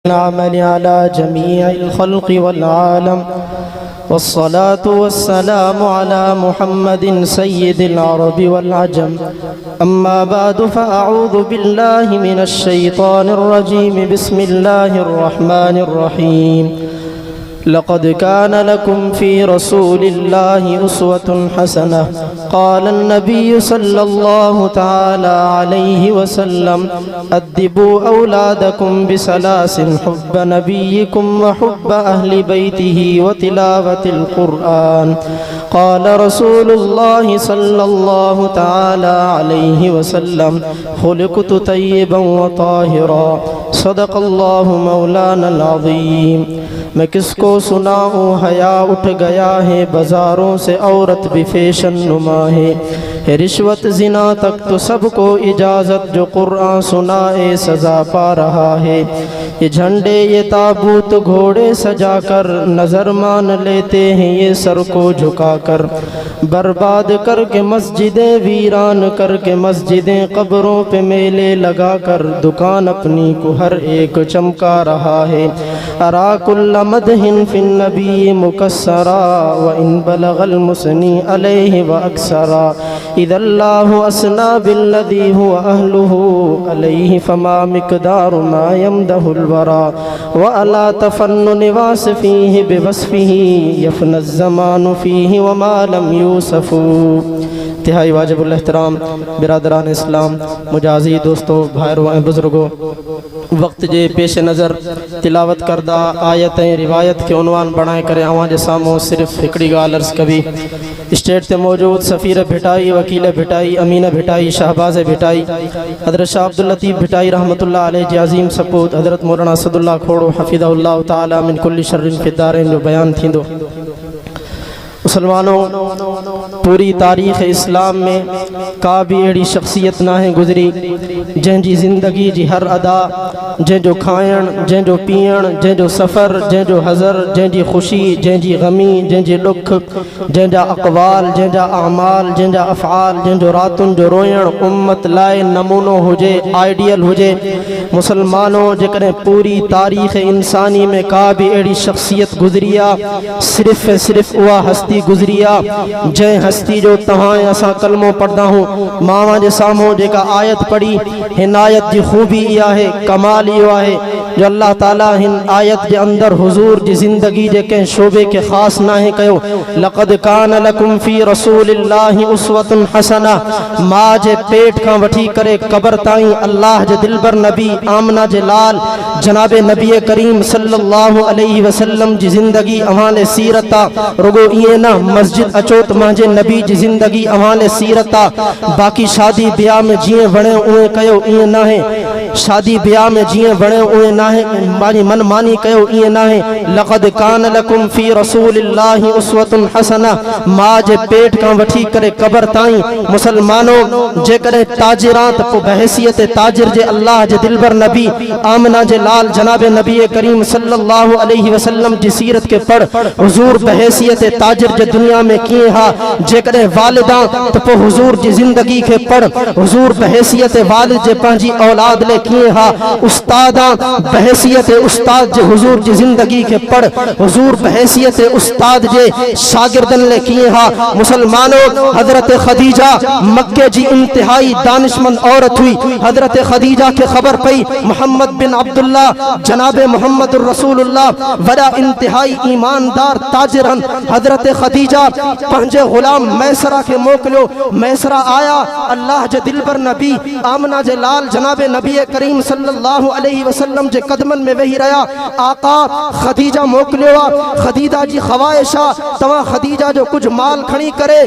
العمل على جميع الخلق والعالم والصلاة والسلام على محمد سيد العرب والعجم أما بعد فأعوذ بالله من الشيطان الرجيم بسم الله الرحمن الرحيم لقد كان لكم في رسول الله أسوة حسنة قال النبي صلى الله تعالى عليه وسلم أدبوا أولادكم بثلاث حب نبيكم وحب أهل بيته وتلاوة القرآن قال رسول الله صلى الله تعالى عليه وسلم خلقت طيبا وطاهرا صدق الله مولانا العظيम। मैं किसको सुनाऊँ हया उठ गया है बाज़ारों से औरत भी फैशन नुमा है रिश्वत जिना तक तो सबको इजाज़त जो कुरान सुनाए सज़ा पा रहा है। ये झंडे ये ताबूत घोड़े सजा कर नज़र मान लेते हैं ये सर को झुका कर बर्बाद करके मस्जिदें वीरान करके मस्जिदें कब्रों पे मेले लगा कर दुकान अपनी को हर एक चमका रहा है। अराकुल्ला मदहिन फिन नबी मुकस्सरा व इन बलगल मुसनी अलैहि व अक्सरा इदल्लाहु असना बिल्लदी हुवा अहलुहु अलैहि फमा मिक़दारु मा यमदहुल वरा व अला तफन्नु निवास फीहि बिवस्फिहि यफना ज़मानु फीहि व मा लम यूसफु। इंतहाई वाजिबुल एहतराम बिरादरान इस्लाम मुजाजी दोस्तों भाइयों बुजुर्गों, वक्त जे पेश नज़र तिलावत करदा आयतें रिवायत के उन्वान बनाए करे आवाज़ सामो सिर्फ हिकड़ी ॻाल्हि अर्ज़ कबी। स्टेट ते मौजूद सफ़ीर भिटाई, वकील भिटाई, अमीन भिटाई, शहबाज भिटाई, हज़रत शाह अब्दुल लतीफ़ भिटाई रहमतुल्लाह अलैह जी अज़ीम सपूत हज़रत मौलाना असदुल्लाह खोड़ो हफ़िज़हुल्लाह ताला मिन कुल्लि शर्रिन फ़िद्दारैन जो बयान थींदो। मुसलमानों, पूरी तारीख़ इस्लाम में का भी अड़ी शख्सियत ना है गुज़री जंहिंजी ज़िंदगी जी हर अदा, जंहिंजो खाइण, जंहिंजो पीअण, जंहिंजो सफ़र, जंहिंजो हज़र, जंहिंजी ख़ुशी, जंहिंजी ग़मी, जंहिंजे ॾुख, जंहिंजा अक़वाल, जंहिंजा अमाल, जंहिंजा अफ़आल, जंहिंजो रातुनि जो रोयण उम्मत लाइ नमूनो हुजे, आइडियल हुजे। मुसलमानों, जेकॾहिं पूरी तारीख़ इंसानी में का भी अड़ी शख्सियत गुज़री आहे सिर्फ़ सिर्फ़ उहा हस्ती गुज़रिया जै हस्ती जो तहां असां कलमो पढ़दा हूँ मावा जे साम्हूं जेका आयत पढ़ी हिन आयत जी खूबी इहा है, कमाल इहो आहे जो अल्लाह ताला हिन आयत जे अंदर हुजूर जी ज़िंदगी जे कंहिं शोबे के ख़ास नाहे कयो। लक़द कान लकुम फ़ी रसूलिल्लाहि उस्वतुन हसना। माँ जे पेट खां वठी करे क़ब्र ताईं अल्लाह जे दिलबर नबी आमना जे लाल जनाबे नबी करीम सल्लल्लाहु अलैहि वसल्लम जी ज़िंदगी अवाले सीरत आहे। रुगो इएं न मस्जिद अचो त मुंहिंजे नबी जी ज़िंदगी अवाले सीरत आहे। बाक़ी शादी ब्याह में जीअं वणे उएं कयो ईअं न आहे। शादी ब्याह में जीअं वणे उएं न आहे, पंहिंजी मनमानी कयो ईअं न आहे। लक़द कान लकुम फ़ी रसूलिल्लाहि उस्वतुन हसना। माँ जे पेट खां वठी करे क़ब्र ताईं मुसलमानों जेकॾहिं ताजिरां त पोइ बहसियत ताजिर जे अल्लाह जे दिलबर नबी आमना जे लाल जनाबे नबी करीम सल्लल्लाहु अलैहि वसल्लम जी सीरत के पढ़ हुजूर बहसियत ताजिर जे दुनिया में कीअं हा। जेकॾहिं वालिदा त पोइ हुजूर जी ज़िंदगी खे पढ़ हुजूर बहसियत वालिद जे पंहिंजी औलाद ले कीअं हा। उस्तादा बहसियत उस्ताद जे हुजूर जी ज़िंदगी के पढ़ हुजूर बहसियत उस्ताद जे शागिर्दन ले कीअं हा। मुसलमानों, हजरत खदीजा मक्के जी इंतहाई दानिशमंद औरत हुई। हजरत खदीजा के खबर पई मोहम्मद बिन अब्दुल्लाह जनाबे मोहम्मद रसूलुल्लाह वड़ा इंतहाई ईमानदार ताजिरन। हजरत खदीजा पंहिंजे गुलाम मैसरा के मोकलियो। मैसरा आया अल्लाह जे दिलबर नबी आमना जे लाल जनाबे नबी करीम सल्लल्लाहु अलैहि वसल्लम जे कदमन में वेही रहा। आका खदीजा मोकलियो आ। खदीजा जी ख्वाहिश आ तवा खदीजा जो कुछ माल खणी करे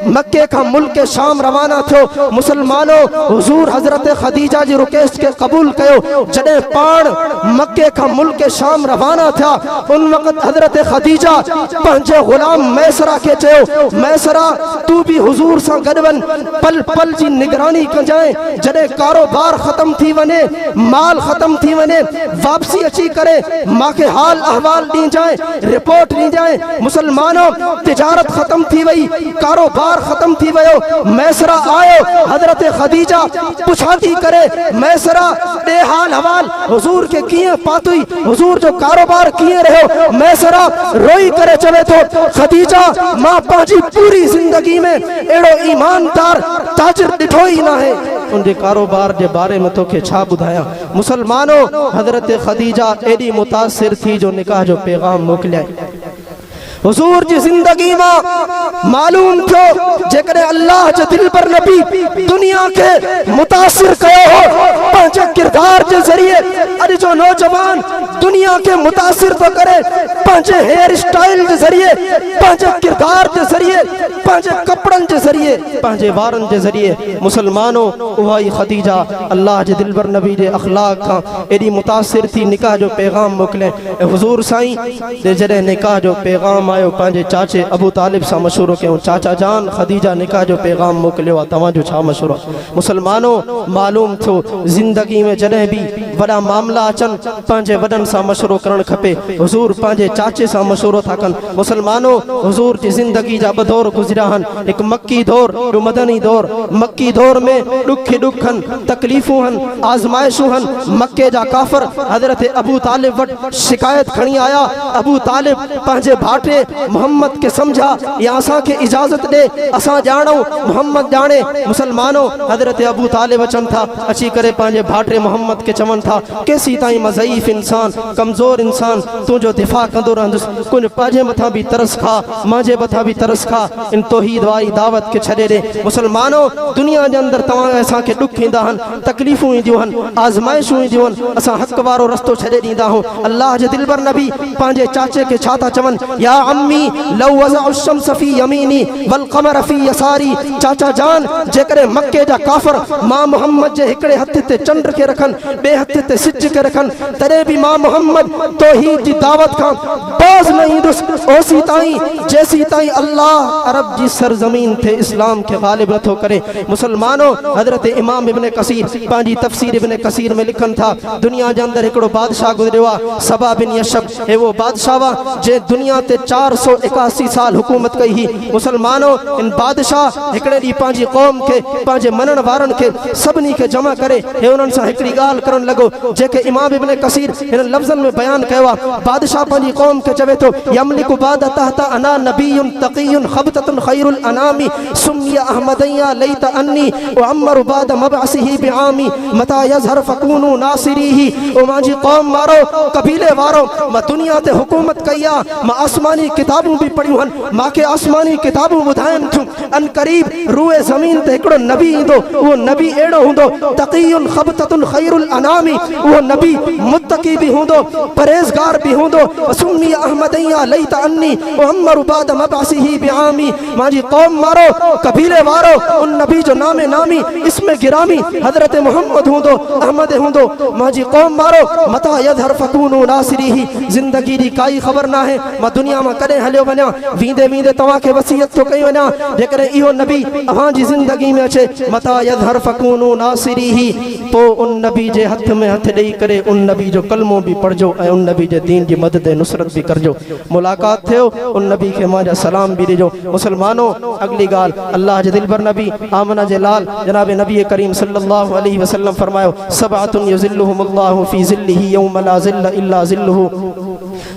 मक्के का मुल्क शाम रवाना थो। मुसलमानों, हुजूर हजरत खदीजा जी रिक्वेस्ट के कबूल कयो। जडे पाण मक्के का मुल्क शाम रवाना था उन वक्त हजरत खदीजा पंहिंजे गुलाम मैसरा के चयो, मैसरा तू भी हुजूर सां गॾु वञ, पल पल जी निगरानी कजाए। जडे कारोबार खत्म थी वने, माल खत्म थी वने, वापसी अची करे मांखे हाल अहवाल दी जाए, रिपोर्ट दी जाए। मुसलमानों तिजारत खत्म थी वई, कारोबार खत्म थी वयो, मैसरा आयो, हजरत खदीजा पुछाती करे मैसरा दे हाल हवाल हुजूर के किए पातुई, हुजूर जो कारोबार किए रहो। मैसरा रोई करे चवे तो खदीजा मां पांजी पूरी जिंदगी में एड़ो ईमानदार ताजिर दिठो ही ना है, उनके कारोबार के बारे में तो के छा बुधाया। मुसलमानों हजरत खदीजा एडी मुतासिर थी जो निकाह जो पैगाम मोकलिया हुजूर जी जिंदगी में मालूम थियो जेकरे अल्लाह जे दिल पर नबी दुनिया के मुतासिर कयो हो पंहिंजे किरदार के जरिए। अज जो नौजवान दुनिया के मुतासिर तो करे पंहिंजे हेयर स्टाइल के जरिए, पंहिंजे किरदार के जरिए, पंहिंजे कपड़न के जरिए, पंहिंजे वारन के जरिए। मुसलमानों उहाई खदीजा अल्लाह जे दिल पर नबी जे अखलाक का एडी मुतासिर थी निकाह जो पैगाम मोकले। हुजूर साईं दे जरे निकाह जो पैगाम आयो पांजे चाचे अबू तालिब सा मशूरो के चाचा जान खदीजा निकाह जो पैगाम मोकलियो तवा जो छा मशूरो। मुसलमानों मालूम थो जिंदगी में जडे भी बड़ा मामला अचन पांजे वडन सा मशूरो करण खपे। हुजूर पांजे चाचे सा मशूरो था कन। मुसलमानों हुजूर जी जिंदगी जा बदौर गुजरा हन, एक मक्की दौर दो मदनी दौर। मक्की दौर में दुख दुखन तकलीफू हन आजमाइशू हन। मक्के जा काफर हजरत अबू तालिब वट शिकायत खणी आया, अबू तालिब पांजे भाटे मोहम्मद के समझा या असा के इजाजत दे असा जानो मोहम्मद जाने। मुसलमानों हजरत अबू तालिब अचन था अची करे पांजे भाटे मोहम्मद के चमन था कैसी ताई मज़ईफ इंसान कमजोर इंसान तू जो दिफा कंदो रहंदुस कुछ पाजे मथा भी तरस खा मांजे मथा भी तरस खा इन तौहीद वाई दावत के छड़े दे। मुसलमानों दुनिया के अंदर तवा असा के दुख इंदा हन तकलीफू इंदियूं हन आजमाइशूं इंदियूं हन असा हक वारो रस्तो छड़े दींदा हूं। अल्लाह जे दिल पर नबी पांजे चाचे के छाता चमन या अम्मी लौ वज़अ शम्स फी यमीनी वल क़मर फी यसारी। चाचा जान जेकरे मक्के जा काफर मां मोहम्मद जे हिकड़े हथ ते चंद्र के रखन बे हथ ते सिज के रखन तरे भी मां मोहम्मद तौहीद की दावत का बाज नहीं दुस ओसी ताई जैसी ताई अल्लाह अरब जी सरजमीन थे इस्लाम के गालिब न थो करे। मुसलमानों हजरत इमाम इब्ने कसीर पांजी तफसीर इब्ने कसीर में लिखन था दुनिया के अंदर एकड़ो बादशाह गुजरियो सबा बिन यशब है वो बादशाह वा जे दुनिया ते 481 साल हुकूमत कई ही। मुसलमानों इन बादशाह हिकड़े दी पांजी कौम के पांजे मनन वारन के सबनी के जमा करे हे उनन सा हिकड़ी गाल करन लगो जेके इमाम इब्ने कसीर इन लफ्जन में बयान कयो। बादशाह पांजी कौम के चवे तो यमलिकु बाद तहत अना नबियुन तकियुन खबततुन खैरुल अनामी सुमिया अहमदिया लैत अन्नी व अमर बाद मबअसिही बिआमी मता यजहर फकूनु नासिरीही। ओ मांजी कौम मारो कबीले वारो म दुनिया ते हुकूमत कया म आसमानी किताबों भी पढ़ियूं हन माके आसमानी किताबों बुधायन थू अन करीब रूए जमीन ते एकड़ो नबी इंदो वो नबी एड़ो हुंदो तकियुन खबततुन खैरुल अनामी वो नबी मुत्तकी भी हुंदो परहेजगार भी हुंदो सुन्नी अहमदिया लैत अन्नी व अमर बाद मबअसिही बिआमी। माजी कौम मारो कबीले वारो उन नबी जो नामे नामी इसमें गिरामी हजरत मोहम्मद हुंदो अहमद हुंदो। माजी कौम मारो मता यजहर फकूनु नासिरीही। जिंदगी दी काई खबर ना है म दुनिया में कदे हलियो वना वींदे वींदे तवा के वसीयत तो कई वना जेकर इहो नबी अहां जी जिंदगी में अचे मता यजहर फकूनु नासिरीही तो उन नबी जे हथ में हथ देई करे उन नबी जो कलमो भी पढ़जो ए उन नबी जे दीन की मदद नुसरत भी करजो। मुलाकात थियो उन नबी के माजा सलाम भी दीजो। मुसलमानों अगली गाल अल्लाह जे दिल पर नबी आमना जे लाल जनाब नबी करीम सल्लल्लाहु अलैहि वसल्लम फरमायो सबअतुन युज़िल्लुहुमुल्लाहु फी ज़िल्लिही यौम ला ज़िल्ला इल्ला ज़िल्लुहु।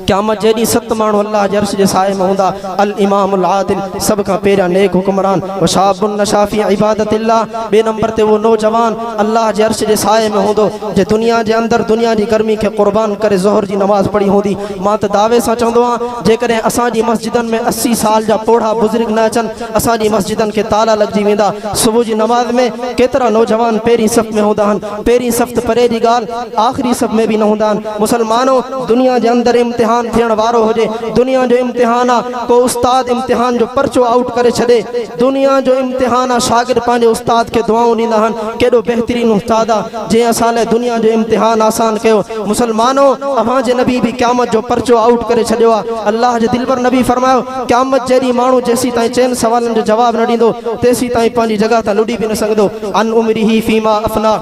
क़यामत जेडी सत माण्हू अल्लाह जे अर्श जे साए में हुंदा अल इमामुल आदिल सब का पेरा नेक हुक्मरान व शाबुन नशाफी इबादतिल्लाह। बे नंबर ते वो नौजवान अल्लाह जे अर्श जे साए में हुंदो जे दुनिया जे अंदर दुनिया जी गर्मी के कुर्बान करे ज़ोहर जी नमाज पढ़ी होंदी। मां त दावे सा चवंदो आ जेकरे असा जी मस्जिदन में 80 साल जा पोढ़ा बुजुर्ग न अचन असा जी मस्जिदन के ताला लगजी वेंदा। सुबह जी नमाज में केतरा नौजवान पेरी सफ में हुंदा हन पेरी सफ परे जी गाल आखिरी सफ में भी न हुंदा हन। मुसलमानों दुनिया जे अंदर इम्तिहान थियण वारो होजे दुनिया जो इम्तिहान आ को उस्ताद इम्तिहान जो पर्चो आउट करे छदे दुनिया जो इम्तिहान आ शागिर्द पांजे उस्ताद के दुआऊं दींदा हन केडो बेहतरीन उस्ताद आ जे असाले दुनिया जो इम्तिहान आसान कयो। मुसलमानों अवां जे नबी भी क़यामत जो पर्चो आउट करे छडियो आ। अल्लाह जे दिल पर नबी फरमायो क़यामत जेडी माण्हू जेसी ताईं चैन सवालन जो जवाब न ॾींदो तेसी ताईं पंहिंजी जगह तां लुडी भी न सघंदो। अन उमरिही फीमा अफना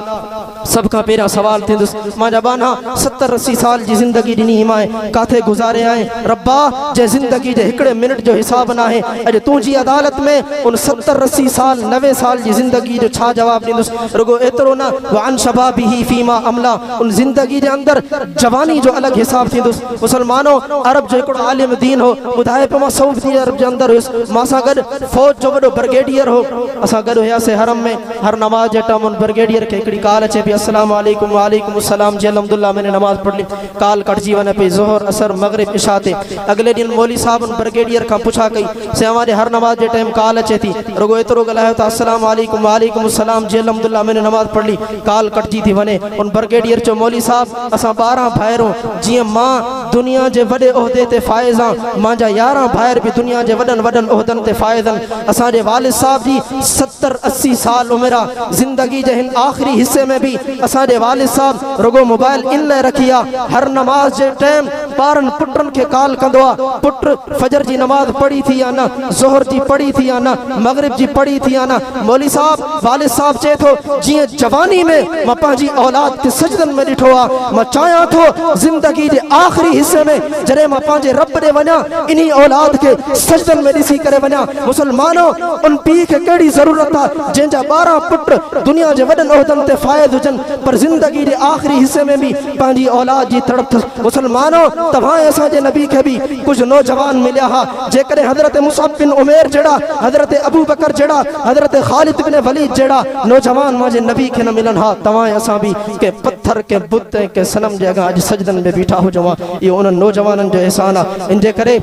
सबका पेरा सवाल थे मां जबाना 70-80 साल जी जिंदगी ॾिनी माए काथे गुज़ारे आए रब्बा जे जिंदगी जे हिकिड़े मिनट जो हिसाब ना है अॼु तुंहिंजी अदालत में उन 70-80 साल 90 साल जी जिंदगी जो छा जवाब ॾींदुसि रुगो एतिरो न वान शबाबिही फीमा अमला उन जिंदगी जे अंदर जवानी जो अलग हिसाब थींदुसि मुसलमानो अरब जो हिकिड़ो आलिम दीन हो ॿुधाए पियो मां सऊदी अरब जे अंदर हुयुसि मां सां गॾु फौज जो वॾो ब्रिगेडियर हो असां गॾु हुयासीं हरम में हर नमाज जे टाइम उन ब्रिगेडियर खे हिकिड़ी काल अचे पई अस्सलाम वालेकुम वालेकुम अस्सलाम जी अल्हम्दुलिल्लाह मैंने नमाज पढ़ ली काल कटजी वने पे ज़ोहर असर मगरिब इशा ते अगले दिन मौली साहब उन ब्रिगेडियर का पूछा कई से हमारे हर नमाज जे टाइम काल अचे थी रुगो एतिरो ॻाल्हायो त अस्सलाम वालेकुम वालेकुम अस्सलाम जी अल्हम्दुलिल्लाह मैंने नमाज पढ़ ली काल कटजी थी वने उन ब्रिगेडियर चो मौली साहब असां 12 भाइरूं जीअं मां दुनिया जे वॾे उहिदे ते फाइज़ आं मुंहिंजा 11 भाइर भी दुनिया जे वॾनि वॾनि उहिदनि ते फाइज़ आहिनि असांजे वालिद साहब जी 70-80 साल उमिरि आहे ज़िंदगी जे हिन आख़िरी हिस्से में भी असांजे वालिद साहब रुगो मोबाइल इन लाइ रखी आहे हर नमाज जे टाइम ॿारनि पुटनि खे काल कंदो आहे पुट फजर जी नमाज पढ़ी थी या न ज़ोहर जी पढ़ी थी या न मगरिब जी पढ़ी थी या न मौली साहब वालिद साहब चए थो जीअं जवानी में मां पंहिंजी औलाद खे सजदनि में ॾिठो आहे मां चाहियां थो ज़िंदगी जे आख़िरी हिस्से में जॾहिं मां पंहिंजे रब ॾे वञा इन्ही औलाद खे सजदनि में ॾिसी करे वञा मुसलमानो उन पीउ खे कहिड़ी ज़रूरत आहे जंहिंजा 12 पुट दुनिया जे वॾनि उहिदनि ते फ़ाइज़ हुजनि पर ज़िंदगी जे आख़िरी हिस्से में भी पंहिंजी औलाद जी तड़प मुसलमानो तव्हां असांजे नबी खे भी कुछ नौजवान मिलिया हा जेकॾहिं हज़रत मुसअब बिन उमैर जहिड़ा हज़रत अबू बकर जहिड़ा हज़रत ख़ालिद बिन वलीद जहिड़ा नौजवान मुंहिंजे नबी खे न मिलन हा तव्हां असां भी के पत्थर के बुत के सनम जे अॻियां अॼु सजदनि में बीठा हुजूं हा इहो उन्हनि नौजवाननि जो एहसान आहे इन जे करे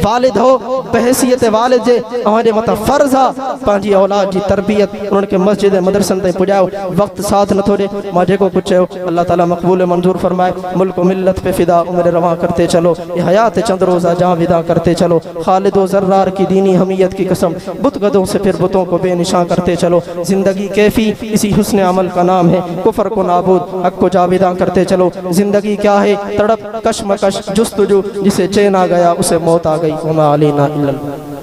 वालिद हो बहसियत वालिद जे अव्हांजे मथां फ़र्ज़ आहे पंहिंजी औलाद जी तरबियत उन्हनि खे मस्जिद ऐं मदरसनि ताईं पुॼायो वक़्तु साथ नथो ॾे मां जेको कुझु चयो अल्लाह ताला मक़बूल मंज़ूर फरमाए मुल्क मिल्लत पे फिदा उम्र रवां करते चलो ये हयात चंद रोज़ा जहाँ विदा करते चलो खालिद व ज़र्रार की दीनी हमीयत की कसम बुत गदों से फिर बुतों को बेनिशां करते चलो जिंदगी कैफी इसी हुस्न अमल का नाम है कुफर को नाबूद हक को जाविदा करते चलो जिंदगी क्या है तड़प कशमकश जुस्तजू जिसे चैन आ गया उसे मौत आ गई वमा अलैना इल्लल